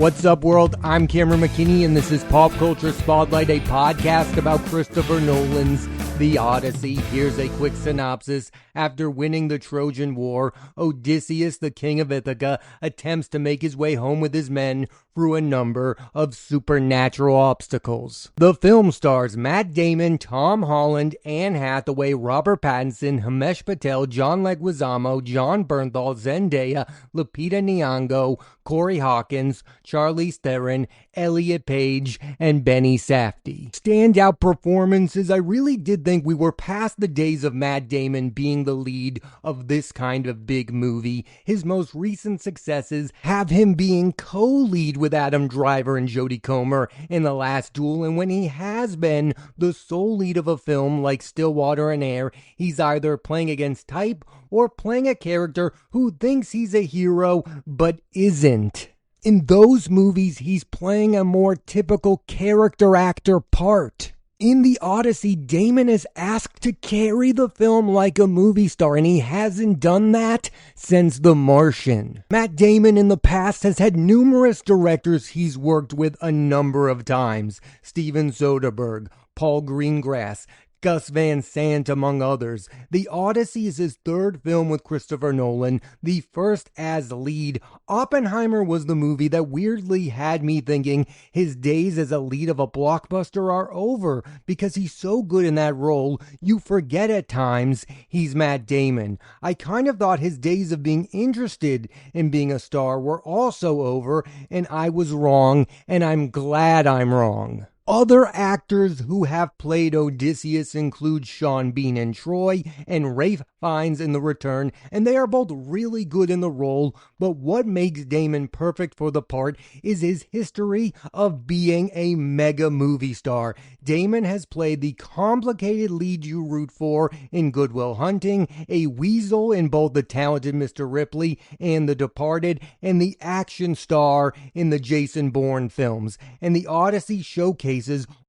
What's up, world? I'm Cameron McKinney, and this is Pop Culture Spotlight, a podcast about Christopher Nolan's The Odyssey. Here's a quick synopsis. After winning the Trojan War, Odysseus, the king of Ithaca, attempts to make his way home with his men through a number of supernatural obstacles. The film stars Matt Damon, Tom Holland, Anne Hathaway, Robert Pattinson, Himesh Patel, John Leguizamo, John Bernthal, Zendaya, Lupita Nyong'o, Corey Hawkins, Charlize Theron, Elliot Page, and Benny Safdie. Standout performances. I really did think we were past the days of Matt Damon being the lead of this kind of big movie. His most recent successes have him being co-lead with Adam Driver and Jodie Comer in The Last Duel, and when he has been the sole lead of a film like Stillwater and Air, he's either playing against type or playing a character who thinks he's a hero but isn't. In those movies, he's playing a more typical character actor part. In The Odyssey, Damon is asked to carry the film like a movie star, and he hasn't done that since The Martian. Matt Damon in the past has had numerous directors he's worked with a number of times. Steven Soderbergh, Paul Greengrass, Gus Van Sant, among others. The Odyssey is his third film with Christopher Nolan, the first as lead. Oppenheimer was the movie that weirdly had me thinking his days as a lead of a blockbuster are over, because he's so good in that role, you forget at times he's Matt Damon. I kind of thought his days of being interested in being a star were also over, and I was wrong, and I'm glad I'm wrong. Other actors who have played Odysseus include Sean Bean in Troy and Ralph Fiennes in The Return, and they are both really good in the role, but what makes Damon perfect for the part is his history of being a mega movie star. Damon has played the complicated lead you root for in Good Will Hunting, a weasel in both The Talented Mr. Ripley and The Departed, and the action star in the Jason Bourne films. And The Odyssey showcases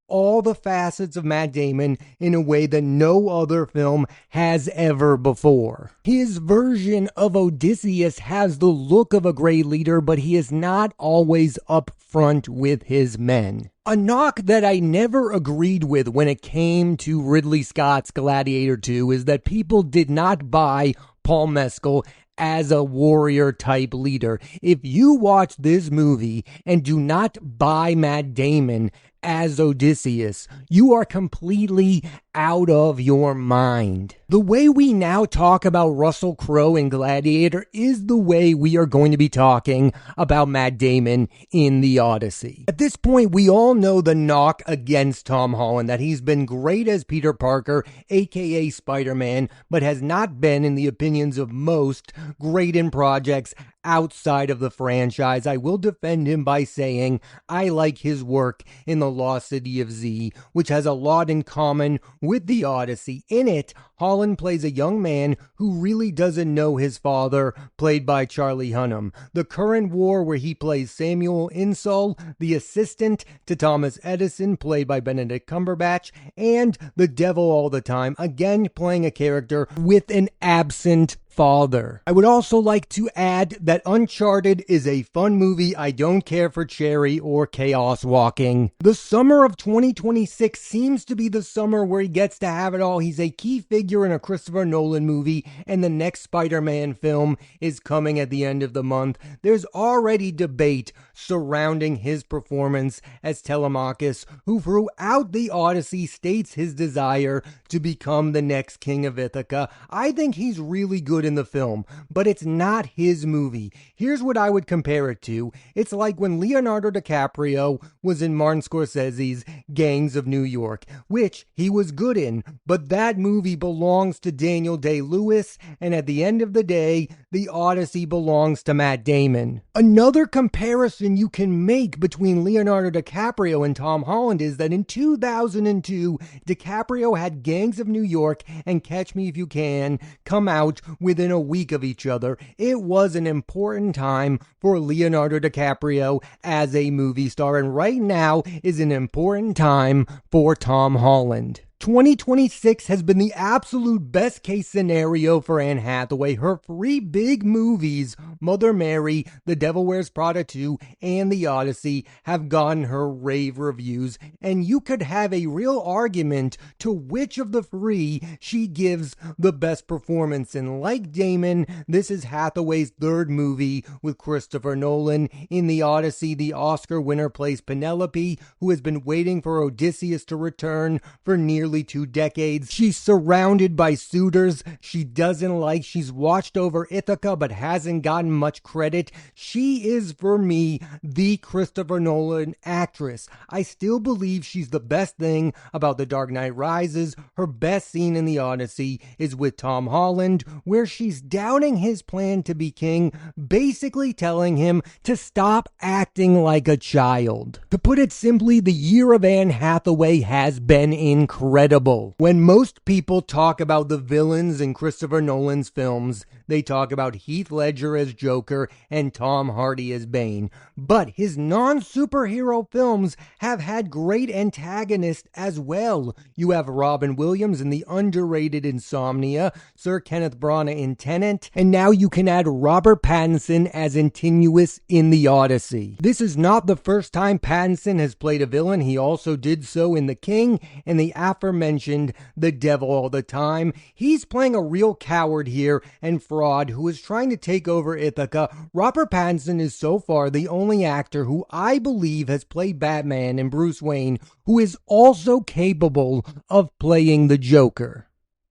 all the facets of Matt Damon in a way that no other film has ever before. His version of Odysseus has the look of a great leader, but he is not always up front with his men. A knock that I never agreed with when it came to Ridley Scott's Gladiator 2 is that people did not buy Paul Mescal as a warrior-type leader. If you watch this movie and do not buy Matt Damon as Odysseus, you are completely out of your mind. The way we now talk about Russell Crowe in Gladiator is the way we are going to be talking about Matt Damon in The Odyssey. At this point, we all know the knock against Tom Holland, that he's been great as Peter Parker, aka Spider-Man, but has not been, in the opinions of most, great in projects outside of the franchise. I will defend him by saying I like his work in The Lost City of Z, which has a lot in common with The Odyssey. In it, Holland plays a young man who really doesn't know his father, played by Charlie Hunnam. The Current War, where he plays Samuel Insull, the assistant to Thomas Edison, played by Benedict Cumberbatch, and The Devil All the Time, again playing a character with an absent father. I would also like to add that Uncharted is a fun movie. I don't care for cherry or chaos walking. The summer of 2026 seems to be the summer where he gets to have it all. He's a key figure in a Christopher Nolan movie, and the next Spider-Man film is coming at the end of the month. There's already debate surrounding his performance as Telemachus, who throughout The Odyssey states his desire to become the next king of Ithaca. I think he's really good in the film, but it's not his movie. Here's what I would compare it to. It's like when Leonardo DiCaprio was in Martin Scorsese's Gangs of New York, which he was good in, but that movie belongs to Daniel Day-Lewis, and at the end of the day, The Odyssey belongs to Matt Damon. Another comparison you can make between Leonardo DiCaprio and Tom Holland is that in 2002, DiCaprio had Gangs of New York and Catch Me If You Can come out within a week of each other. It was an important time for Leonardo DiCaprio as a movie star, and right now is an important time for Tom Holland. 2026 has been the absolute best case scenario for Anne Hathaway. Her three big movies, Mother Mary, The Devil Wears Prada 2, and The Odyssey, have gotten her rave reviews, and you could have a real argument to which of the three she gives the best performance in. Like Damon, this is Hathaway's third movie with Christopher Nolan. In The Odyssey, the Oscar winner plays Penelope, who has been waiting for Odysseus to return for nearly 2 decades. She's surrounded by suitors she doesn't like. She's watched over Ithaca but hasn't gotten much credit. She is, for me, the Christopher Nolan actress. I still believe she's the best thing about The Dark Knight Rises. Her best scene in The Odyssey is with Tom Holland, where she's doubting his plan to be king, basically telling him to stop acting like a child. To put it simply, the year of Anne Hathaway has been incredible. When most people talk about the villains in Christopher Nolan's films, they talk about Heath Ledger as Joker and Tom Hardy as Bane. But his non-superhero films have had great antagonists as well. You have Robin Williams in the underrated Insomnia, Sir Kenneth Branagh in Tenet, and now you can add Robert Pattinson as Antinous in The Odyssey. This is not the first time Pattinson has played a villain. He also did so in The King and the aforementioned The Devil All the Time. He's playing a real coward here and fraud who is trying to take over Ithaca. Robert Pattinson is so far the only actor who I believe has played Batman and Bruce Wayne who is also capable of playing the Joker.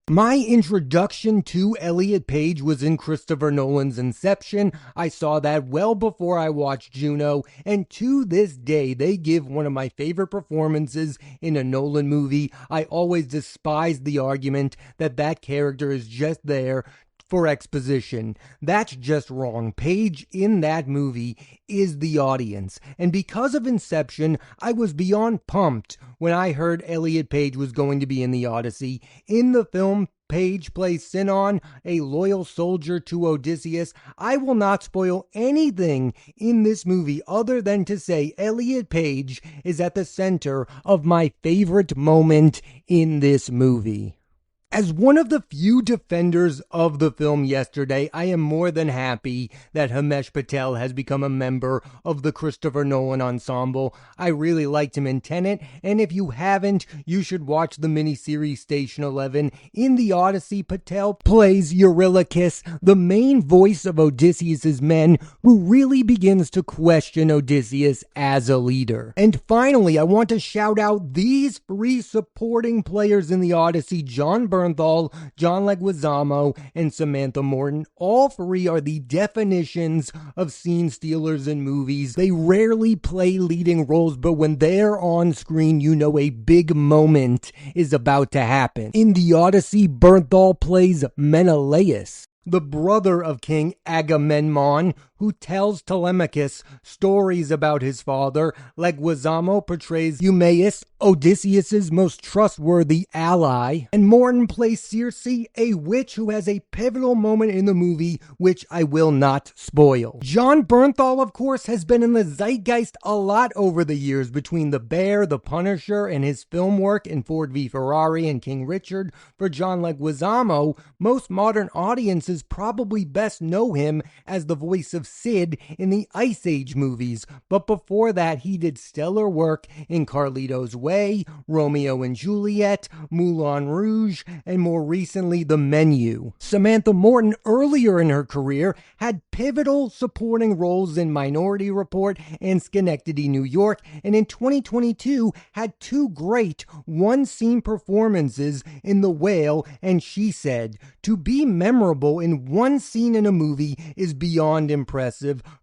My introduction to Elliot Page was in Christopher Nolan's Inception. I saw that well before I watched Juno, and to this day, they give one of my favorite performances in a Nolan movie. I always despised the argument that that character is just there for exposition. That's just wrong. Page in that movie is the audience. And because of Inception, I was beyond pumped when I heard Elliot Page was going to be in The Odyssey. In the film, Page plays Sinon, a loyal soldier to Odysseus. I will not spoil anything in this movie other than to say Elliot Page is at the center of my favorite moment in this movie. As one of the few defenders of the film yesterday, I am more than happy that Himesh Patel has become a member of the Christopher Nolan ensemble. I really liked him in Tenet, and if you haven't, you should watch the miniseries Station 11. In The Odyssey, Patel plays Eurylochus, the main voice of Odysseus' men, who really begins to question Odysseus as a leader. And finally, I want to shout out these 3 supporting players in The Odyssey: John Bernthal, John Leguizamo, and Samantha Morton. All 3 are the definitions of scene stealers in movies. They rarely play leading roles, but when they're on screen, you know a big moment is about to happen. In The Odyssey, Bernthal plays Menelaus, the brother of King Agamemnon, who tells Telemachus stories about his father. Leguizamo portrays Eumaeus, Odysseus' most trustworthy ally. And Morton plays Circe, a witch who has a pivotal moment in the movie, which I will not spoil. John Bernthal, of course, has been in the zeitgeist a lot over the years between The Bear, The Punisher, and his film work in Ford v Ferrari and King Richard. For John Leguizamo, most modern audiences probably best know him as the voice of Sid in the Ice Age movies, but before that he did stellar work in Carlito's Way, Romeo and Juliet, Moulin Rouge, and more recently The Menu. Samantha Morton, earlier in her career, had pivotal supporting roles in Minority Report and Schenectady, New York, and in 2022 had 2 great one-scene performances in The Whale and She Said. To be memorable in one scene in a movie is beyond impressive.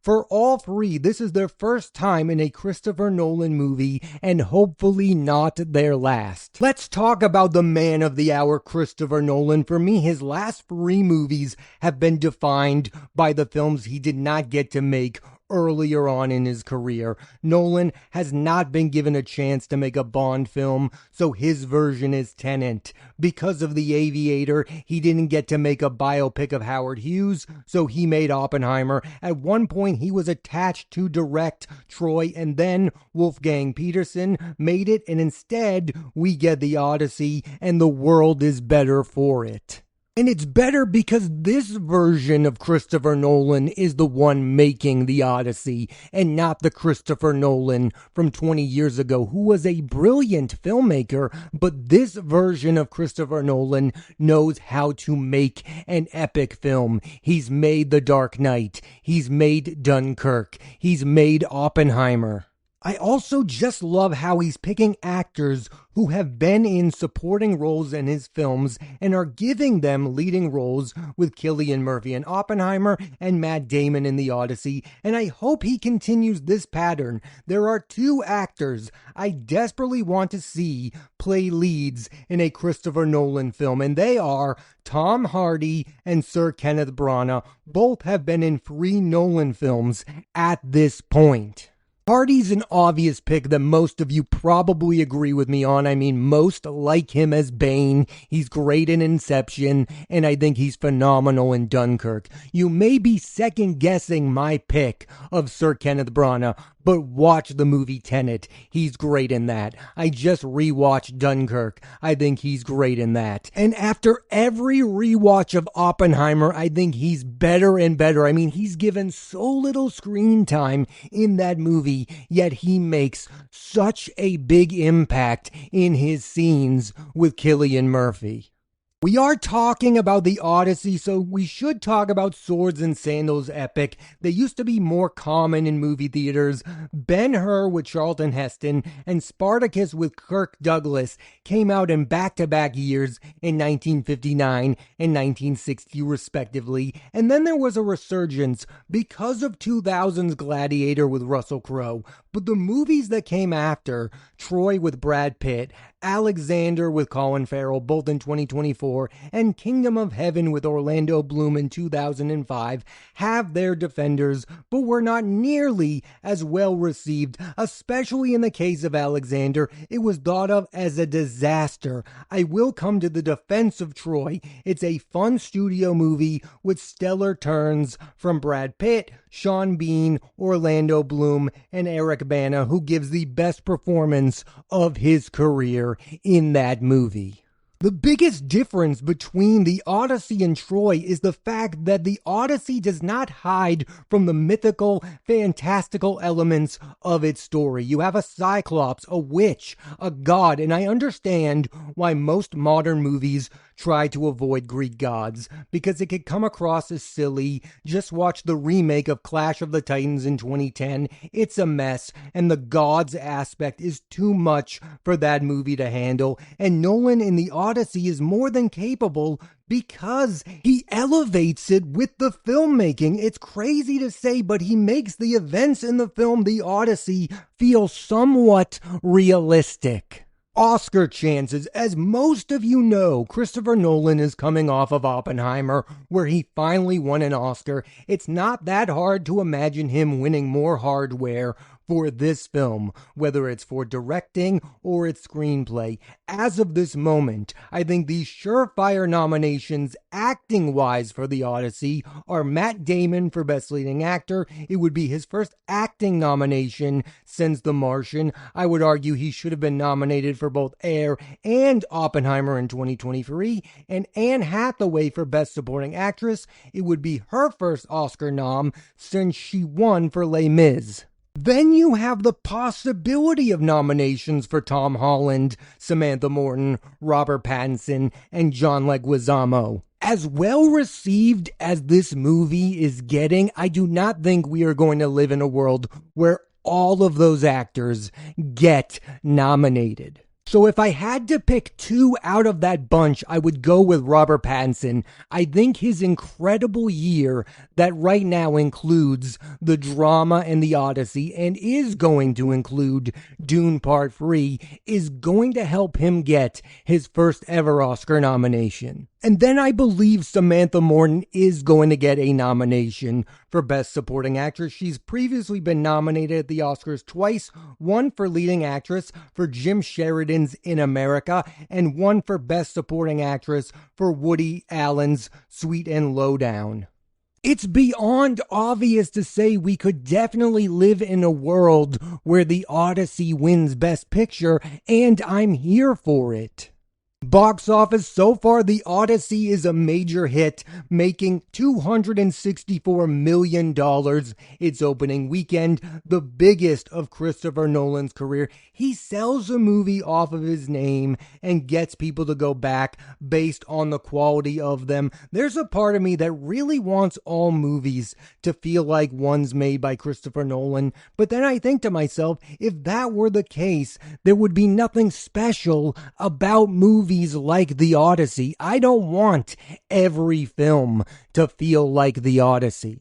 For all 3, this is their first time in a Christopher Nolan movie, and hopefully not their last. Let's talk about the man of the hour, Christopher Nolan. For me, his last 3 movies have been defined by the films he did not get to make earlier on in his career. Nolan has not been given a chance to make a Bond film, so his version is Tenet. Because of The Aviator, he didn't get to make a biopic of Howard Hughes, so he made Oppenheimer. At one point, he was attached to direct Troy, and then Wolfgang Peterson made it, and instead, we get The Odyssey, and the world is better for it. And it's better because this version of Christopher Nolan is the one making The Odyssey, and not the Christopher Nolan from 20 years ago, who was a brilliant filmmaker, but this version of Christopher Nolan knows how to make an epic film. He's made The Dark Knight, he's made Dunkirk, he's made Oppenheimer. I also just love how he's picking actors who have been in supporting roles in his films and are giving them leading roles, with Cillian Murphy in Oppenheimer and Matt Damon in The Odyssey, and I hope he continues this pattern. There are two actors I desperately want to see play leads in a Christopher Nolan film, and they are Tom Hardy and Sir Kenneth Branagh. Both have been in 3 Nolan films at this point. Hardy's an obvious pick that most of you probably agree with me on. I mean, most like him as Bane. He's great in Inception, and I think he's phenomenal in Dunkirk. You may be second-guessing my pick of Sir Kenneth Branagh, but watch the movie Tenet. He's great in that. I just rewatched Dunkirk. I think he's great in that. And after every rewatch of Oppenheimer, I think he's better and better. I mean, he's given so little screen time in that movie, yet he makes such a big impact in his scenes with Cillian Murphy. We are talking about The Odyssey, so we should talk about Swords and Sandals epic. They used to be more common in movie theaters. Ben-Hur with Charlton Heston and Spartacus with Kirk Douglas came out in back-to-back years in 1959 and 1960 respectively, and then there was a resurgence because of 2000's Gladiator with Russell Crowe. But the movies that came after, Troy with Brad Pitt, Alexander with Colin Farrell, both in 2024, and Kingdom of Heaven with Orlando Bloom in 2005, have their defenders, but were not nearly as well received, especially in the case of Alexander. It was thought of as a disaster. I will come to the defense of Troy. It's a fun studio movie with stellar turns from Brad Pitt, Sean Bean, Orlando Bloom, and Eric Bana, who gives the best performance of his career in that movie. The biggest difference between The Odyssey and Troy is the fact that The Odyssey does not hide from the mythical, fantastical elements of its story. You have a Cyclops, a witch, a god, and I understand why most modern movies try to avoid Greek gods, because it could come across as silly. Just watch the remake of Clash of the Titans in 2010. It's a mess, and the gods aspect is too much for that movie to handle, and Nolan in The Odyssey is more than capable because he elevates it with the filmmaking. It's crazy to say, but he makes the events in the film The Odyssey feel somewhat realistic. Oscar chances. As most of you know, Christopher Nolan is coming off of Oppenheimer, where he finally won an Oscar. It's not that hard to imagine him winning more hardware for this film, whether it's for directing or its screenplay. As of this moment, I think the surefire nominations acting-wise for The Odyssey are Matt Damon for Best Leading Actor. It would be his first acting nomination since The Martian. I would argue he should have been nominated for both Air and Oppenheimer in 2023. And Anne Hathaway for Best Supporting Actress. It would be her first Oscar nom since she won for Les Mis. Then you have the possibility of nominations for Tom Holland, Samantha Morton, Robert Pattinson, and John Leguizamo. As well received as this movie is getting, I do not think we are going to live in a world where all of those actors get nominated. So if I had to pick 2 out of that bunch, I would go with Robert Pattinson. I think his incredible year that right now includes the drama and The Odyssey and is going to include Dune Part 3 is going to help him get his first ever Oscar nomination. And then I believe Samantha Morton is going to get a nomination for Best Supporting Actress. She's previously been nominated at the Oscars twice, one for leading actress for Jim Sheridan's In America, and one for Best Supporting Actress for Woody Allen's Sweet and Lowdown. It's beyond obvious to say we could definitely live in a world where the Odyssey wins Best Picture, and I'm here for it. Box office so far, The Odyssey is a major hit, making $264 million its opening weekend, the biggest of Christopher Nolan's career. He sells a movie off of his name and gets people to go back based on the quality of them. There's a part of me that really wants all movies to feel like ones made by Christopher Nolan, but then I think to myself, if that were the case, there would be nothing special about movies like The Odyssey. I don't want every film to feel like The Odyssey.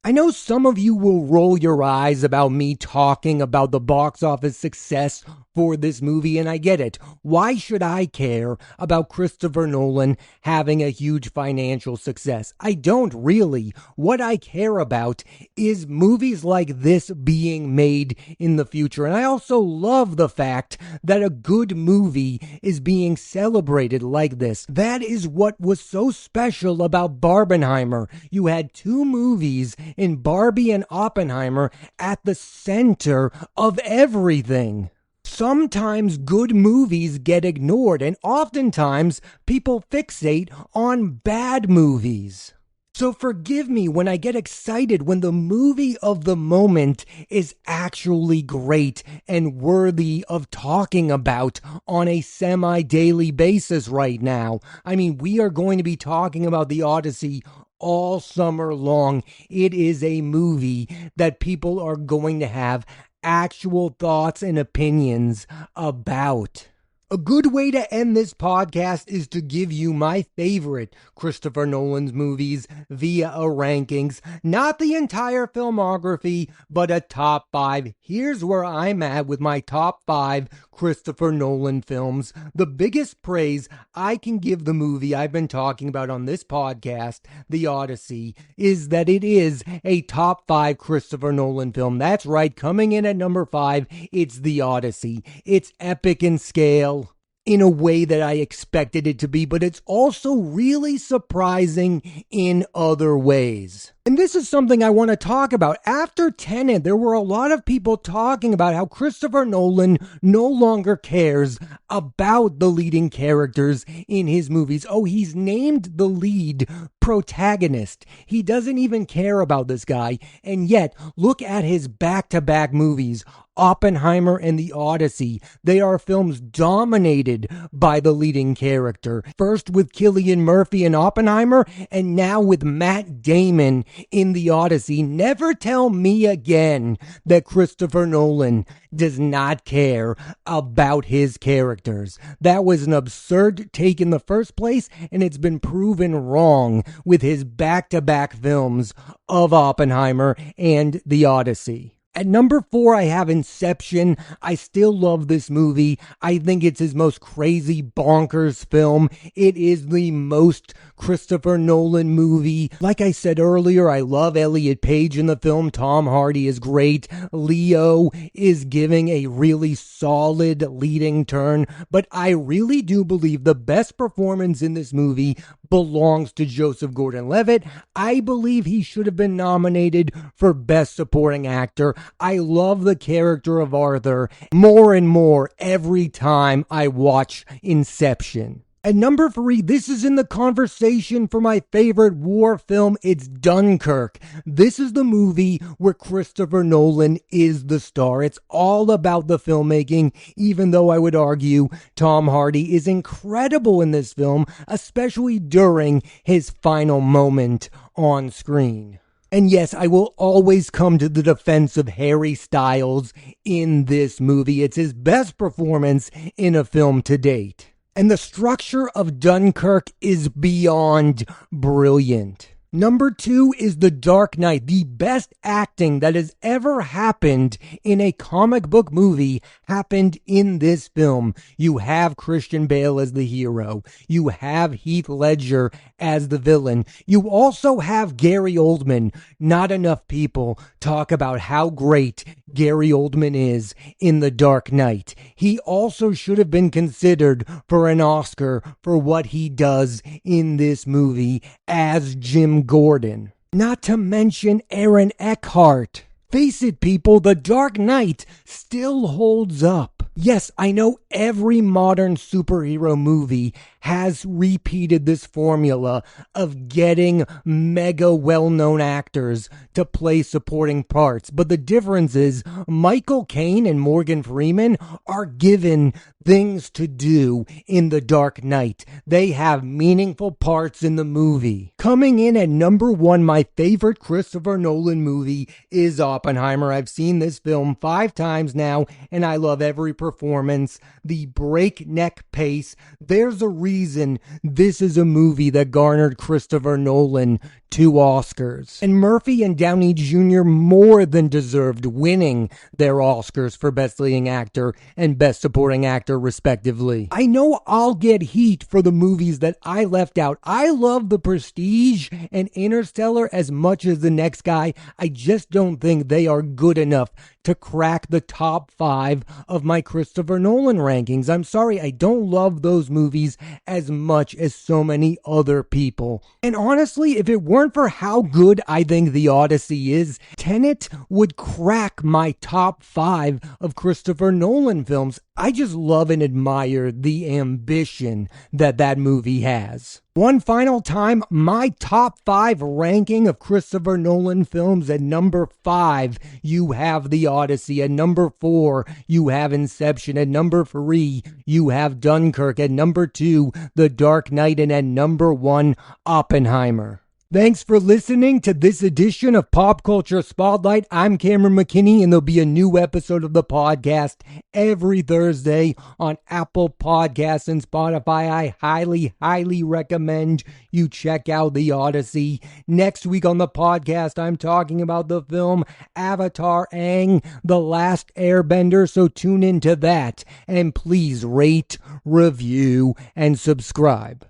I know some of you will roll your eyes about me talking about the box office success for this movie, and I get it. Why should I care about Christopher Nolan having a huge financial success? I don't really. What I care about is movies like this being made in the future. And I also love the fact that a good movie is being celebrated like this. That is what was so special about Barbenheimer. You had two movies in Barbie and Oppenheimer at the center of everything. Sometimes good movies get ignored, and oftentimes people fixate on bad movies. So forgive me when I get excited when the movie of the moment is actually great and worthy of talking about on a semi-daily basis right now. I mean, we are going to be talking about The Odyssey all summer long. It is a movie that people are going to have actual thoughts and opinions about. A good way to end this podcast is to give you my favorite Christopher Nolan's movies via a rankings. Not the entire filmography, but a top 5. Here's where I'm at with my top 5 Christopher Nolan films. The biggest praise I can give the movie I've been talking about on this podcast, The Odyssey, is that it is a top 5 Christopher Nolan film. That's right, coming in at number 5, it's The Odyssey. It's epic in scale in a way that I expected it to be, but it's also really surprising in other ways. And this is something I want to talk about. After Tenet, there were a lot of people talking about how Christopher Nolan no longer cares about the leading characters in his movies. Oh, he's named the lead protagonist. He doesn't even care about this guy. And yet, look at his back-to-back movies, Oppenheimer and The Odyssey. They are films dominated by the leading character. First with Cillian Murphy in Oppenheimer, and now with Matt Damon in The Odyssey. Never tell me again that Christopher Nolan does not care about his characters. That was an absurd take in the first place, and it's been proven wrong with his back-to-back films of Oppenheimer and The Odyssey. At number 4, I have Inception. I still love this movie. I think it's his most crazy, bonkers film. It is the most Christopher Nolan movie. Like I said earlier, I love Elliot Page in the film. Tom Hardy is great. Leo is giving a really solid leading turn. But I really do believe the best performance in this movie belongs to Joseph Gordon-Levitt. I believe he should have been nominated for Best Supporting Actor. I love the character of Arthur more and more every time I watch Inception. At number 3, this is in the conversation for my favorite war film. It's Dunkirk. This is the movie where Christopher Nolan is the star. It's all about the filmmaking, even though I would argue Tom Hardy is incredible in this film, especially during his final moment on screen. And yes, I will always come to the defense of Harry Styles in this movie. It's his best performance in a film to date. And the structure of Dunkirk is beyond brilliant. Number 2 is The Dark Knight. The best acting that has ever happened in a comic book movie happened in this film. You have Christian Bale as the hero. You have Heath Ledger as the villain. You also have Gary Oldman. Not enough people talk about how great Gary Oldman is in The Dark Knight. He also should have been considered for an Oscar for what he does in this movie as Jim Gordon. Not to mention Aaron Eckhart. Face it, people, The Dark Knight still holds up. Yes, I know every modern superhero movie has repeated this formula of getting mega well-known actors to play supporting parts. But the difference is Michael Caine and Morgan Freeman are given things to do in The Dark Knight. They have meaningful parts in the movie. Coming in at number 1, my favorite Christopher Nolan movie is Oppenheimer. I've seen this film 5 times now, and I love every performance. The breakneck pace. There's a reason this is a movie that garnered Christopher Nolan 2 Oscars. And Murphy and Downey Jr. more than deserved winning their Oscars for Best Leading Actor and Best Supporting Actor, respectively. I know I'll get heat for the movies that I left out. I love The Prestige and Interstellar as much as the next guy. I just don't think they are good enough to crack the top 5 of my Christopher Nolan rankings. I'm sorry, I don't love those movies as much as so many other people. And honestly, if it weren't for how good I think The Odyssey is, Tenet would crack my top 5 of Christopher Nolan films. I just love and admire the ambition that that movie has. One final time, my top 5 ranking of Christopher Nolan films. At number 5, you have The Odyssey. At number 4, you have Inception. At number 3, you have Dunkirk. At number 2, The Dark Knight. And at number 1, Oppenheimer. Thanks for listening to this edition of Pop Culture Spotlight. I'm Cameron McKinney, and there'll be a new episode of the podcast every Thursday on Apple Podcasts and Spotify. I highly recommend you check out The Odyssey. Next week on the podcast, I'm talking about the film Avatar: Aang, The Last Airbender, so tune into that. And please rate, review, and subscribe.